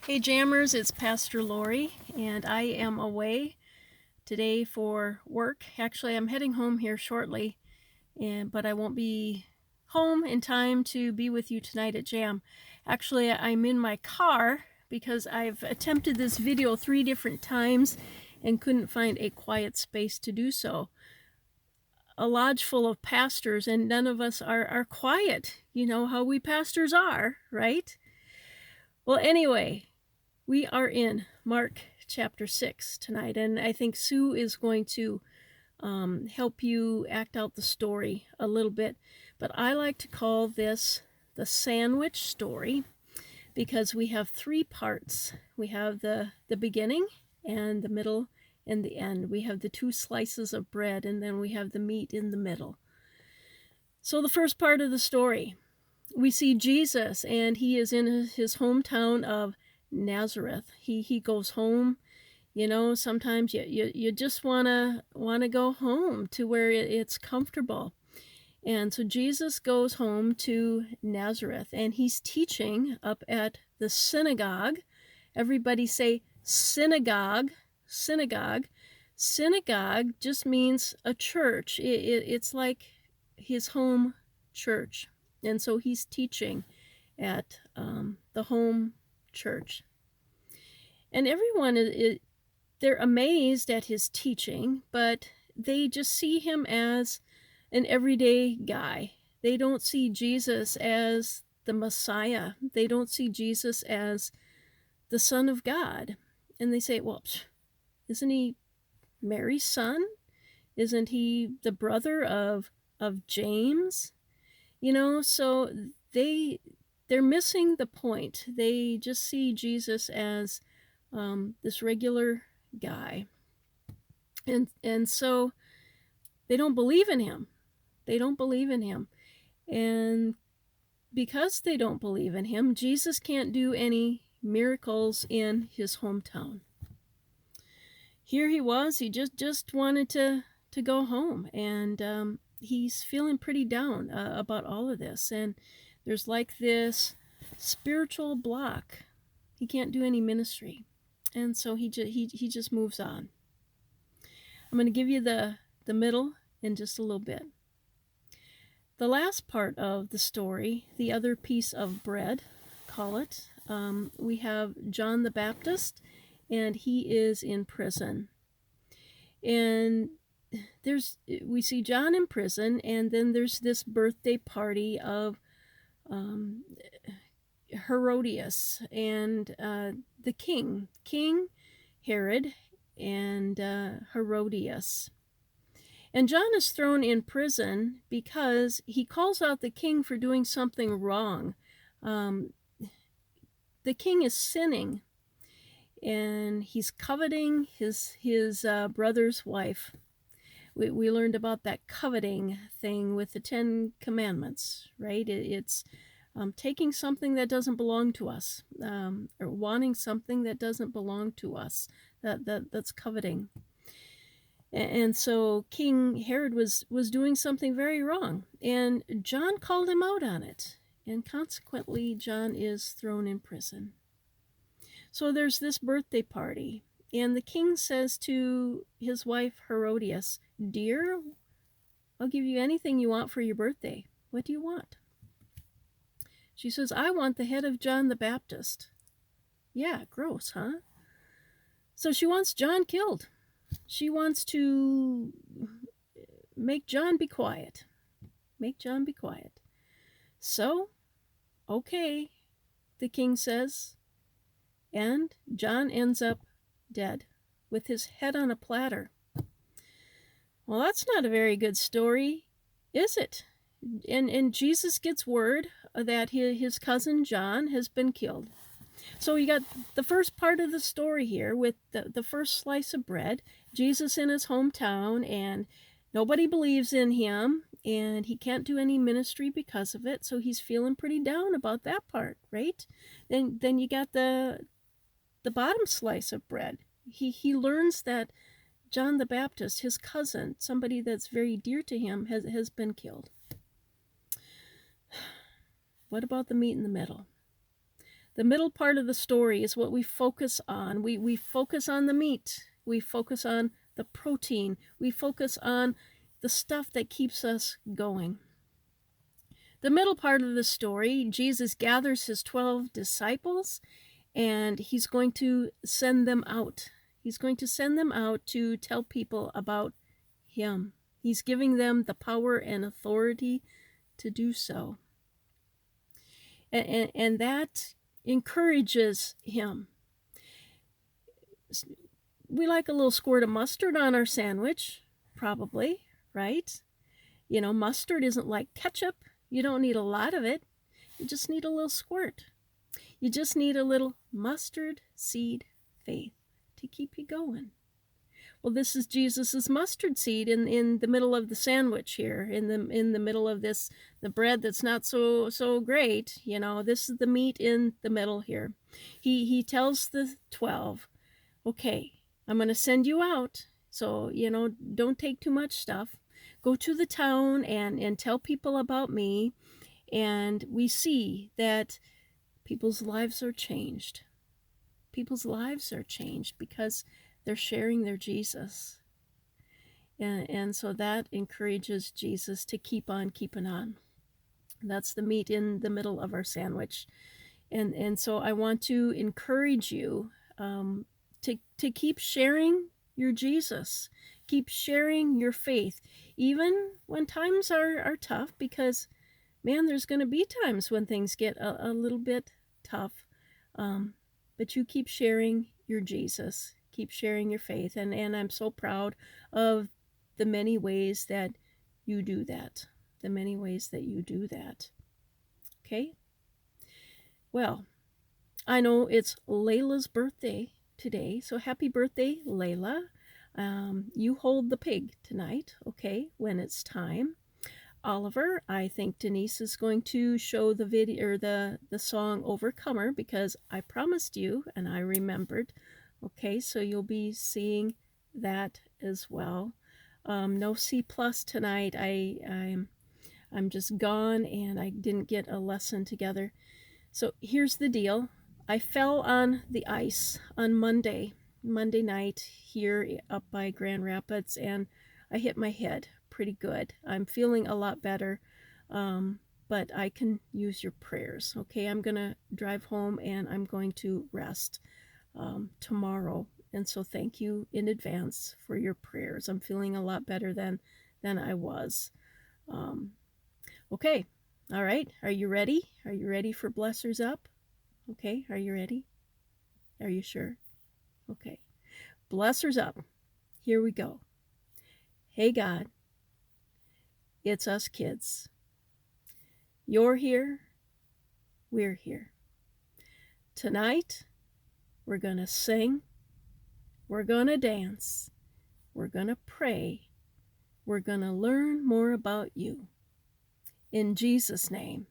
Hey Jammers, it's Pastor Lori, and I am away today for work. Actually, I'm heading home here shortly, but I won't be home in time to be with you tonight at J.A.M. Actually, I'm in my car because I've attempted this video 3 different times and couldn't find a quiet space to do so. A lodge full of pastors, and none of us are quiet. You know how we pastors are, right? Well, anyway, we are in Mark chapter 6 tonight, and I think Sue is going to help you act out the story a little bit. But I like to call this the sandwich story because we have 3 parts. We have the beginning and the middle and the end. We have the 2 slices of bread, and then we have the meat in the middle. So the first part of the story, we see Jesus, and he is in his hometown of Nazareth. He goes home. You know, sometimes you just wanna go home to where it's comfortable. And so Jesus goes home to Nazareth, and he's teaching up at the synagogue. Everybody say synagogue, synagogue. Synagogue just means a church. It's like his home church. And so he's teaching at the home church. And everyone, they're amazed at his teaching, but they just see him as an everyday guy. They don't see Jesus as the Messiah. They don't see Jesus as the Son of God. And they say, well, isn't he Mary's son? Isn't he the brother of James? You know, so they're missing the point. They just see Jesus as this regular guy. And so they don't believe in him. They don't believe in him. And because they don't believe in him, Jesus can't do any miracles in his hometown. Here he was, he just wanted to go home, and he's feeling pretty down about all of this. And there's like this spiritual block. He can't do any ministry. And so he just moves on. I'm going to give you the middle in just a little bit. The last part of the story, the other piece of bread, call it, we have John the Baptist, and he is in prison. And we see John in prison, and then there's this birthday party of Herodias and the king Herod and Herodias. And John is thrown in prison because he calls out the king for doing something wrong. The king is sinning, and he's coveting his brother's wife. We learned about that coveting thing with the 10 Commandments, right? It's taking something that doesn't belong to us, or wanting something that doesn't belong to us. That's coveting. And so King Herod was doing something very wrong, and John called him out on it, and consequently John is thrown in prison. So there's this birthday party, and the king says to his wife Herodias, "Dear, I'll give you anything you want for your birthday. What do you want?" She says, "I want the head of John the Baptist." Yeah, gross, huh? So she wants John killed. She wants to make John be quiet. Make John be quiet. So, okay, the king says, and John ends up dead with his head on a platter. Well, that's not a very good story, is it? And Jesus gets word that his cousin John has been killed. So you got the first part of the story here with the first slice of bread, Jesus in his hometown, and nobody believes in him, and he can't do any ministry because of it, so he's feeling pretty down about that part, right? Then you got the bottom slice of bread. He learns that John the Baptist, his cousin, somebody that's very dear to him, has been killed. What about the meat in the middle? The middle part of the story is what we focus on. We focus on the meat. We focus on the protein. We focus on the stuff that keeps us going. The middle part of the story, Jesus gathers his 12 disciples and he's going to send them out. He's going to send them out to tell people about him. He's giving them the power and authority to do so. And that encourages him. We like a little squirt of mustard on our sandwich, probably, right? You know, mustard isn't like ketchup. You don't need a lot of it. You just need a little squirt. You just need a little mustard seed faith to keep you going. Well, this is Jesus's mustard seed in the middle of the sandwich here, in the middle of this, the bread that's not so great. You know, this is the meat in the middle here. He tells the 12, okay, I'm going to send you out. So, you know, don't take too much stuff. Go to the town and tell people about me. And we see that people's lives are changed. People's lives are changed because they're sharing their Jesus. And so that encourages Jesus to keep on keeping on. That's the meat in the middle of our sandwich. And so I want to encourage you to keep sharing your Jesus. Keep sharing your faith, even when times are tough, because, man, there's going to be times when things get a little bit tough. But you keep sharing your Jesus. Keep sharing your faith. And I'm so proud of the many ways that you do that. The many ways that you do that. Okay? Well, I know it's Layla's birthday today, so happy birthday, Layla. You hold the pig tonight, okay, when it's time. Oliver, I think Denise is going to show the video or the song Overcomer because I promised you and I remembered. Okay, so you'll be seeing that as well. No C plus tonight. I'm just gone and I didn't get a lesson together. So here's the deal. I fell on the ice on Monday night here up by Grand Rapids, and I hit my head pretty good. I'm feeling a lot better, but I can use your prayers. Okay, I'm going to drive home and I'm going to rest tomorrow. And so thank you in advance for your prayers. I'm feeling a lot better than I was. Okay, all right. Are you ready? Are you ready for Blessers Up? Okay, are you ready? Are you sure? Okay. Blessers Up. Here we go. Hey God, it's us kids. You're here. We're here. Tonight, we're going to sing. We're going to dance. We're going to pray. We're going to learn more about you. In Jesus' name,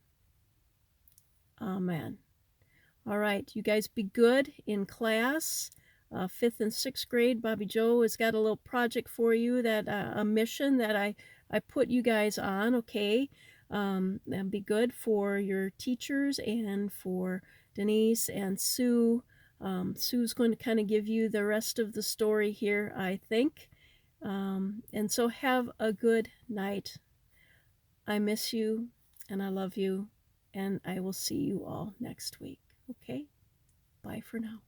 amen. All right, you guys be good in class. 5th and 6th grade, Bobby Joe has got a little project for you, that a mission that I put you guys on, okay? And be good for your teachers and for Denise and Sue. Sue's going to kind of give you the rest of the story here, I think. And so have a good night. I miss you and I love you, and I will see you all next week. Okay? Bye for now.